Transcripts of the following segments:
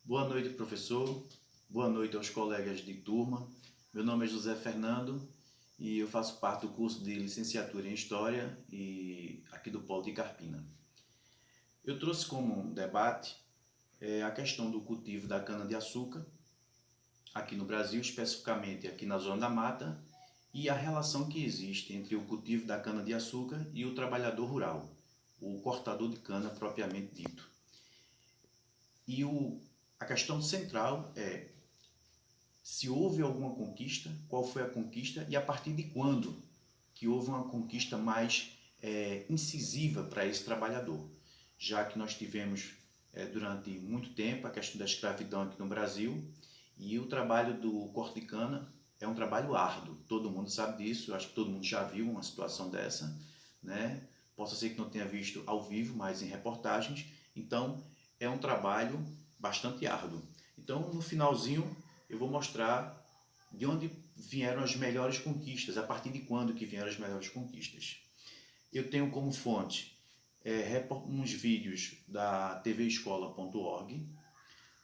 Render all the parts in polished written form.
Boa noite, professor. Boa noite aos colegas de turma. Meu nome é José Fernando e eu faço parte do curso de licenciatura em História e aqui do Polo de Carpina. Eu trouxe como um debate a questão do cultivo da cana-de-açúcar aqui no Brasil, especificamente aqui na Zona da Mata, e a relação que existe entre o cultivo da cana-de-açúcar e o trabalhador rural, o cortador de cana propriamente dito. E a questão central é se houve alguma conquista, qual foi a conquista e a partir de quando que houve uma conquista mais incisiva para esse trabalhador, já que nós tivemos durante muito tempo a questão da escravidão aqui no Brasil e o trabalho do corte de cana é um trabalho árduo, todo mundo sabe disso, eu acho que todo mundo já viu uma situação dessa, né? Possa ser que não tenha visto ao vivo, mas em reportagens, então é um trabalho bastante árduo. Então no finalzinho eu vou mostrar de onde vieram as melhores conquistas, a partir de quando que vieram as melhores conquistas. Eu tenho como fonte uns vídeos da tvescola.org,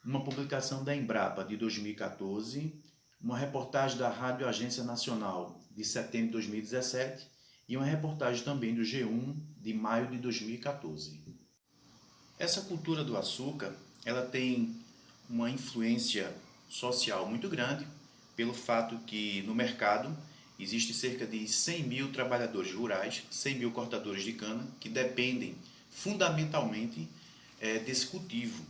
uma publicação da Embrapa de 2014, uma reportagem da Rádio Agência Nacional de setembro de 2017 e uma reportagem também do G1 de maio de 2014. Essa cultura do açúcar, ela tem uma influência social muito grande, pelo fato que no mercado existe cerca de 100 mil trabalhadores rurais, 100 mil cortadores de cana, que dependem fundamentalmente desse cultivo.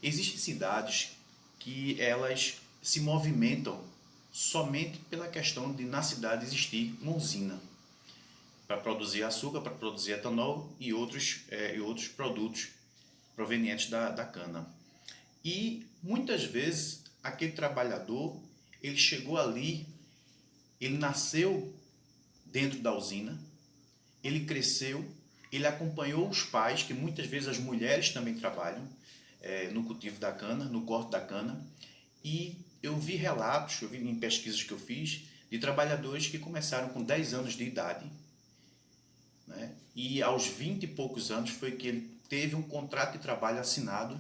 Existem cidades que elas se movimentam somente pela questão de na cidade existir uma usina para produzir açúcar, para produzir etanol e outros produtos provenientes da cana. E muitas vezes aquele trabalhador, ele chegou ali, ele nasceu dentro da usina, ele cresceu, ele acompanhou os pais, que muitas vezes as mulheres também trabalham no cultivo da cana, no corte da cana, e eu vi relatos, eu vi em pesquisas que eu fiz, de trabalhadores que começaram com 10 anos de idade, né? E aos 20 e poucos anos foi que ele teve um contrato de trabalho assinado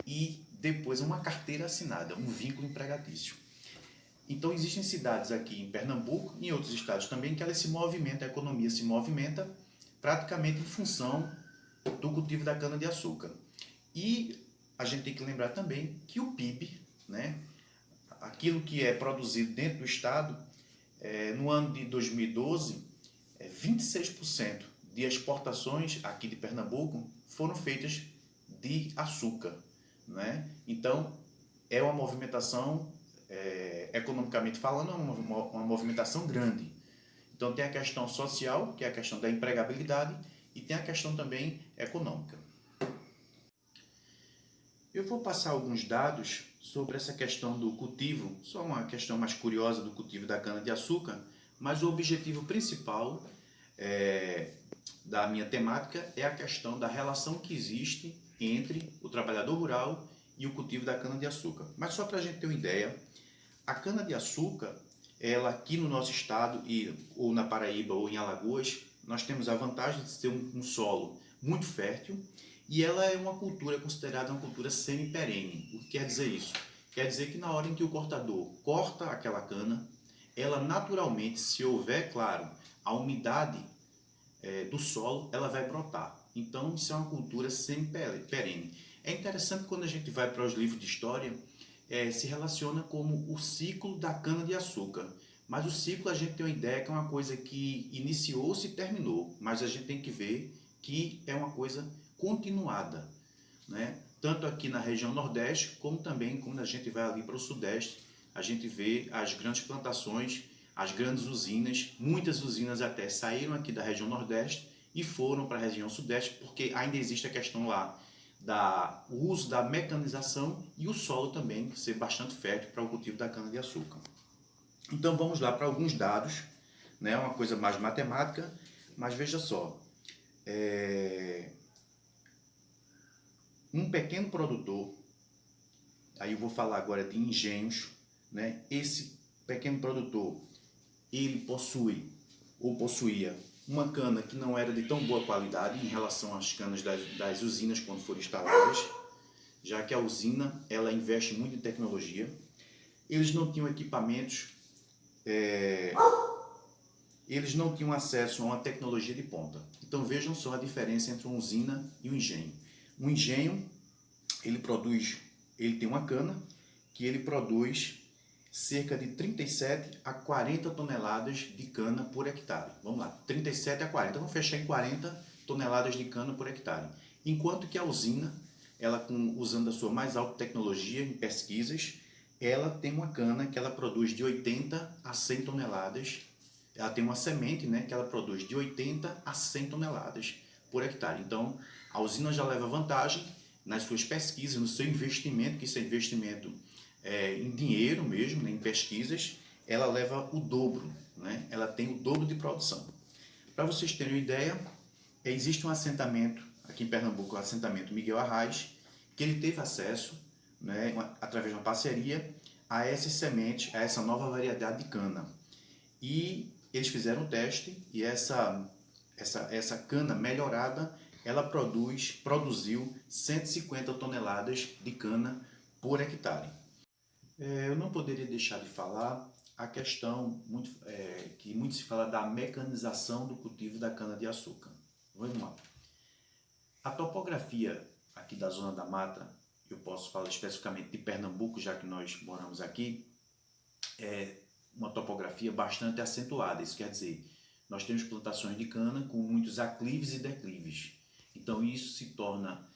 e depois uma carteira assinada, um vínculo empregatício. Então existem cidades aqui em Pernambuco e em outros estados também que elas se movimentam, a economia se movimenta praticamente em função do cultivo da cana-de-açúcar. E a gente tem que lembrar também que o PIB, né, aquilo que é produzido dentro do estado, no ano de 2012, 26% de exportações aqui de Pernambuco foram feitas de açúcar, né? Então, é uma movimentação, economicamente falando, uma movimentação grande. Então, tem a questão social, que é a questão da empregabilidade, e tem a questão também econômica. Eu vou passar alguns dados sobre essa questão do cultivo, só uma questão mais curiosa do cultivo da cana-de-açúcar, mas o objetivo principal da minha temática é a questão da relação que existe entre o trabalhador rural e o cultivo da cana-de-açúcar. Mas só para a gente ter uma ideia, a cana-de-açúcar, ela aqui no nosso estado, ou na Paraíba ou em Alagoas, nós temos a vantagem de ter um solo muito fértil e ela é uma cultura considerada uma cultura semi-perene. O que quer dizer isso? Quer dizer que na hora em que o cortador corta aquela cana, ela naturalmente, se houver, claro, a umidade do solo, ela vai brotar. Então, isso é uma cultura semi-perene. É interessante quando a gente vai para os livros de história, se relaciona como o ciclo da cana-de-açúcar. Mas o ciclo a gente tem uma ideia que é uma coisa que iniciou-se e terminou, mas a gente tem que ver que é uma coisa continuada, né? Tanto aqui na região Nordeste, como também quando a gente vai ali para o Sudeste, a gente vê as grandes plantações, as grandes usinas, muitas usinas até saíram aqui da região Nordeste e foram para a região Sudeste, porque ainda existe a questão lá o uso da mecanização e o solo também ser bastante fértil para o cultivo da cana-de-açúcar. Então vamos lá para alguns dados, né? Uma coisa mais matemática, mas veja só, um pequeno produtor, aí eu vou falar agora de engenhos, né? Esse pequeno produtor, ele possui ou possuía uma cana que não era de tão boa qualidade em relação às canas das usinas quando foram instaladas. já que a usina ela investe muito em tecnologia. Eles não tinham equipamentos, eles não tinham acesso a uma tecnologia de ponta. Então vejam só a diferença entre uma usina e um engenho. Um engenho, ele tem uma cana que ele produz cerca de 37 a 40 toneladas de cana por hectare. Vamos lá, 37 a 40. Vamos fechar em 40 toneladas de cana por hectare. Enquanto que a usina, ela usando a sua mais alta tecnologia em pesquisas, ela tem uma cana que ela produz de 80 a 100 toneladas. Ela tem uma semente, né, que ela produz de 80 a 100 toneladas por hectare. Então, a usina já leva vantagem nas suas pesquisas, no seu investimento, que isso é investimento em dinheiro mesmo, né, em pesquisas, ela leva o dobro, né? Ela tem o dobro de produção. Para vocês terem uma ideia, existe um assentamento aqui em Pernambuco, o assentamento Miguel Arraes, que ele teve acesso, né, através de uma parceria, a essas sementes, a essa nova variedade de cana. E eles fizeram um teste e essa cana melhorada, ela produziu 150 toneladas de cana por hectare. Eu não poderia deixar de falar a questão que muito se fala da mecanização do cultivo da cana-de-açúcar. Vamos lá. A topografia aqui da zona da mata, eu posso falar especificamente de Pernambuco, já que nós moramos aqui, é uma topografia bastante acentuada. Isso quer dizer, nós temos plantações de cana com muitos aclives e declives. Então isso se torna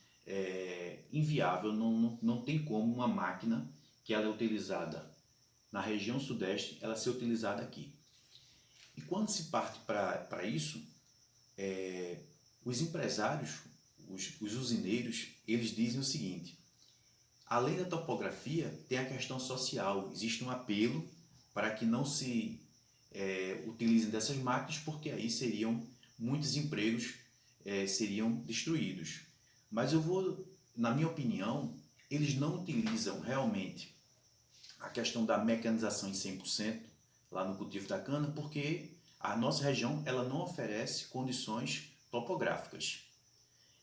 inviável, não tem como uma máquina que ela é utilizada na região sudeste, ela ser utilizada aqui. E quando se parte para isso, os empresários, os usineiros, eles dizem o seguinte: além da topografia, tem a questão social. Existe um apelo para que não se utilizem dessas máquinas, porque aí muitos empregos seriam destruídos. Mas na minha opinião, eles não utilizam realmente a questão da mecanização em 100% lá no cultivo da cana, porque a nossa região ela não oferece condições topográficas.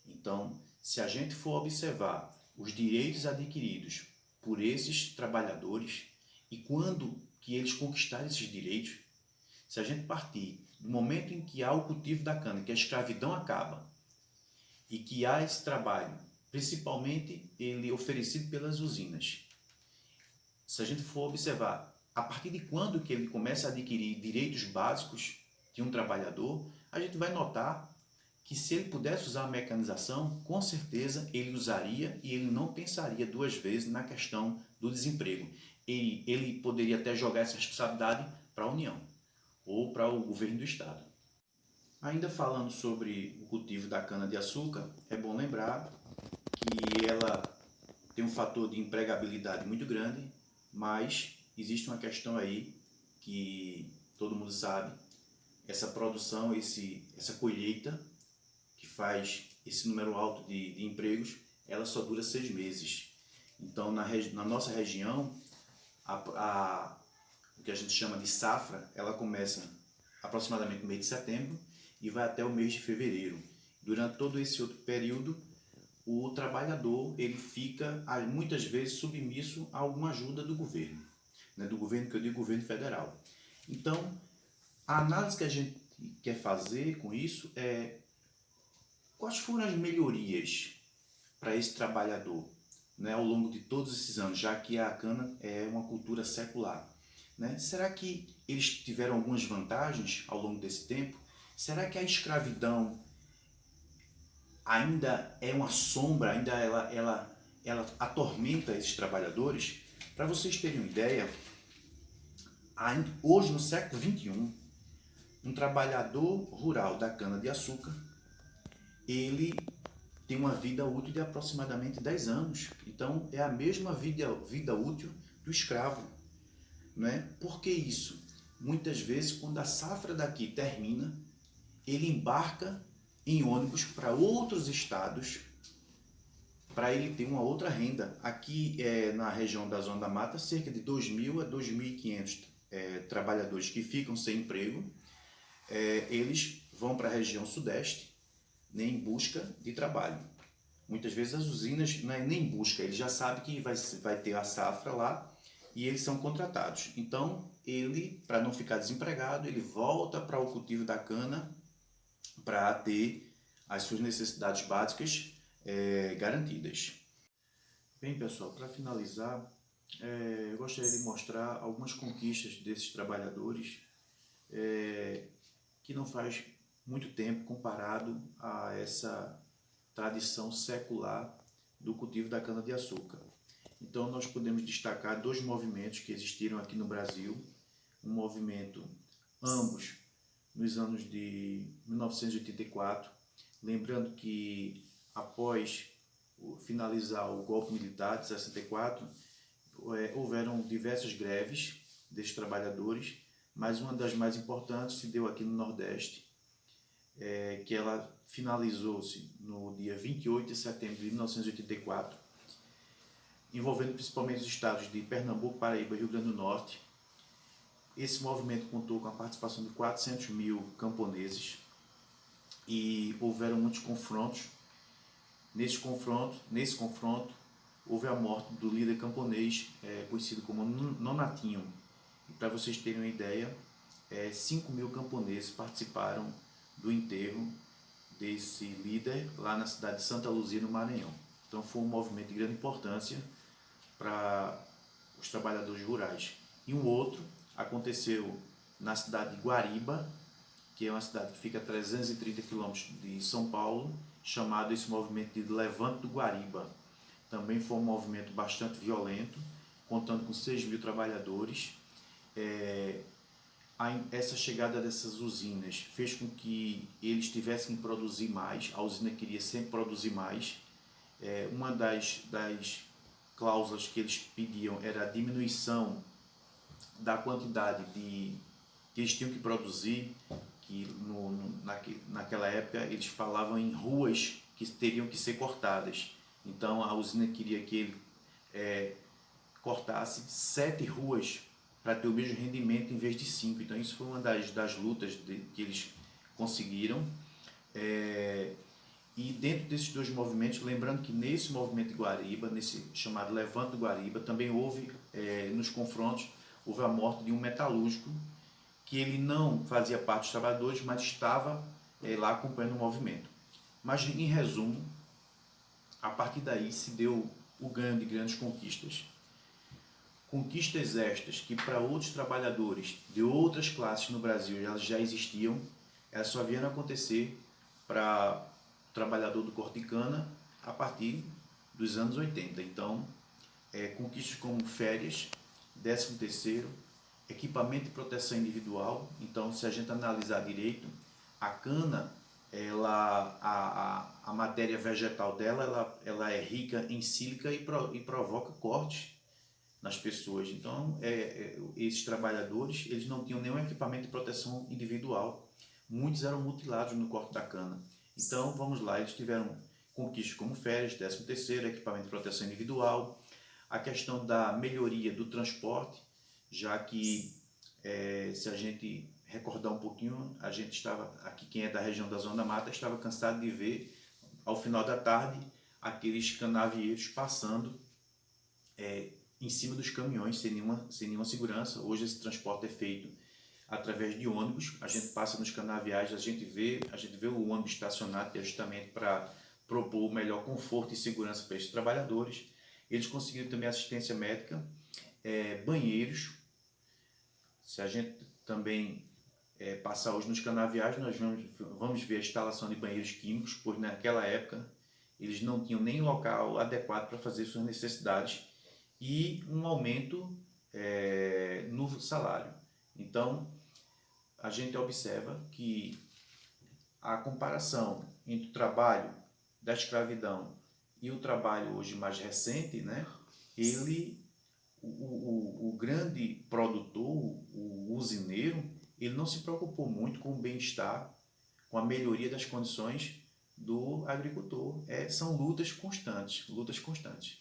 Então, se a gente for observar os direitos adquiridos por esses trabalhadores e quando que eles conquistaram esses direitos, se a gente partir do momento em que há o cultivo da cana, que a escravidão acaba e que há esse trabalho, principalmente ele oferecido pelas usinas, se a gente for observar a partir de quando que ele começa a adquirir direitos básicos de um trabalhador, a gente vai notar que se ele pudesse usar a mecanização, com certeza ele usaria e ele não pensaria duas vezes na questão do desemprego. Ele poderia até jogar essa responsabilidade para a União ou para o governo do estado. Ainda falando sobre o cultivo da cana-de-açúcar, é bom lembrar que ela tem um fator de empregabilidade muito grande, mas existe uma questão aí que todo mundo sabe, essa produção, essa colheita que faz esse número alto de empregos, ela só dura 6 meses. Então, na nossa região, o que a gente chama de safra, ela começa aproximadamente no mês de setembro e vai até o mês de fevereiro. Durante todo esse outro período, o trabalhador ele fica muitas vezes submisso a alguma ajuda do governo, né? Do governo que eu digo governo federal. Então, a análise que a gente quer fazer com isso é quais foram as melhorias para esse trabalhador, né, ao longo de todos esses anos, já que a cana é uma cultura secular, né? Será que eles tiveram algumas vantagens ao longo desse tempo? Será que a escravidão ainda é uma sombra, ainda ela atormenta esses trabalhadores? Para vocês terem uma ideia, hoje no século XXI, um trabalhador rural da cana-de-açúcar, ele tem uma vida útil de aproximadamente 10 anos. Então, é a mesma vida útil do escravo. Né? Por que isso? Muitas vezes, quando a safra daqui termina, ele embarca em ônibus para outros estados para ele ter uma outra renda. Aqui na região da Zona da Mata, cerca de 2.000 a 2.500 trabalhadores que ficam sem emprego, eles vão para a região sudeste, né, em busca de trabalho. Muitas vezes as usinas não é nem busca, ele já sabe que vai ter a safra lá e eles são contratados. Então, ele, para não ficar desempregado, ele volta para o cultivo da cana para ter as suas necessidades básicas garantidas. Bem, pessoal, para finalizar, eu gostaria de mostrar algumas conquistas desses trabalhadores que não faz muito tempo comparado a essa tradição secular do cultivo da cana-de-açúcar. Então, nós podemos destacar dois movimentos que existiram aqui no Brasil. Um movimento, ambos nos anos de 1984, lembrando que após finalizar o golpe militar de 64, houveram diversas greves desses trabalhadores, mas uma das mais importantes se deu aqui no Nordeste, que ela finalizou-se no dia 28 de setembro de 1984, envolvendo principalmente os estados de Pernambuco, Paraíba e Rio Grande do Norte. Esse movimento contou com a participação de 400 mil camponeses e houveram muitos confrontos. Nesse confronto, houve a morte do líder camponês, conhecido como Nonatinho. E para vocês terem uma ideia, 5 mil camponeses participaram do enterro desse líder lá na cidade de Santa Luzia, no Maranhão. Então foi um movimento de grande importância para os trabalhadores rurais. E um outro aconteceu na cidade de Guariba, que é uma cidade que fica a 330 quilômetros de São Paulo, chamado esse movimento de Levante do Guariba. Também foi um movimento bastante violento, contando com 6 mil trabalhadores. Essa chegada dessas usinas fez com que eles tivessem que produzir mais, a usina queria sempre produzir mais. Uma das cláusulas que eles pediam era a diminuição da quantidade que eles tinham que produzir, que naquela época eles falavam em ruas que teriam que ser cortadas. Então a usina queria que ele cortasse 7 ruas para ter o mesmo rendimento em vez de 5. Então isso foi uma das lutas que eles conseguiram. E dentro desses dois movimentos, lembrando que nesse movimento de Guariba, nesse chamado Levante do Guariba, também houve, nos confrontos, houve a morte de um metalúrgico, que ele não fazia parte dos trabalhadores, mas estava lá acompanhando o movimento. Mas, em resumo, a partir daí se deu o ganho de grandes conquistas. Conquistas estas que para outros trabalhadores de outras classes no Brasil elas já existiam, elas só vieram acontecer para o trabalhador do corte de cana a partir dos anos 80. Então, conquistas como férias, 13º, equipamento de proteção individual. Então, se a gente analisar direito, a cana, a matéria vegetal dela, ela é rica em sílica e provoca cortes nas pessoas. Então, esses trabalhadores, eles não tinham nenhum equipamento de proteção individual. Muitos eram mutilados no corte da cana. Então, vamos lá, eles tiveram conquistas como férias, 13º, equipamento de proteção individual, a questão da melhoria do transporte, já que, se a gente recordar um pouquinho, a gente estava, aqui quem é da região da Zona Mata, estava cansado de ver, ao final da tarde, aqueles canavieiros passando em cima dos caminhões, sem nenhuma segurança. Hoje esse transporte é feito através de ônibus, a gente passa nos canaviais, a gente vê o ônibus estacionado, que é justamente para propor o melhor conforto e segurança para esses trabalhadores. Eles conseguiram também assistência médica, banheiros. Se a gente também passar hoje nos canaviais, nós vamos ver a instalação de banheiros químicos, pois naquela época eles não tinham nem local adequado para fazer suas necessidades, e um aumento no salário. Então, a gente observa que a comparação entre o trabalho da escravidão e o trabalho hoje mais recente, né, o grande produtor, o usineiro, ele não se preocupou muito com o bem-estar, com a melhoria das condições do agricultor. São lutas constantes, lutas constantes.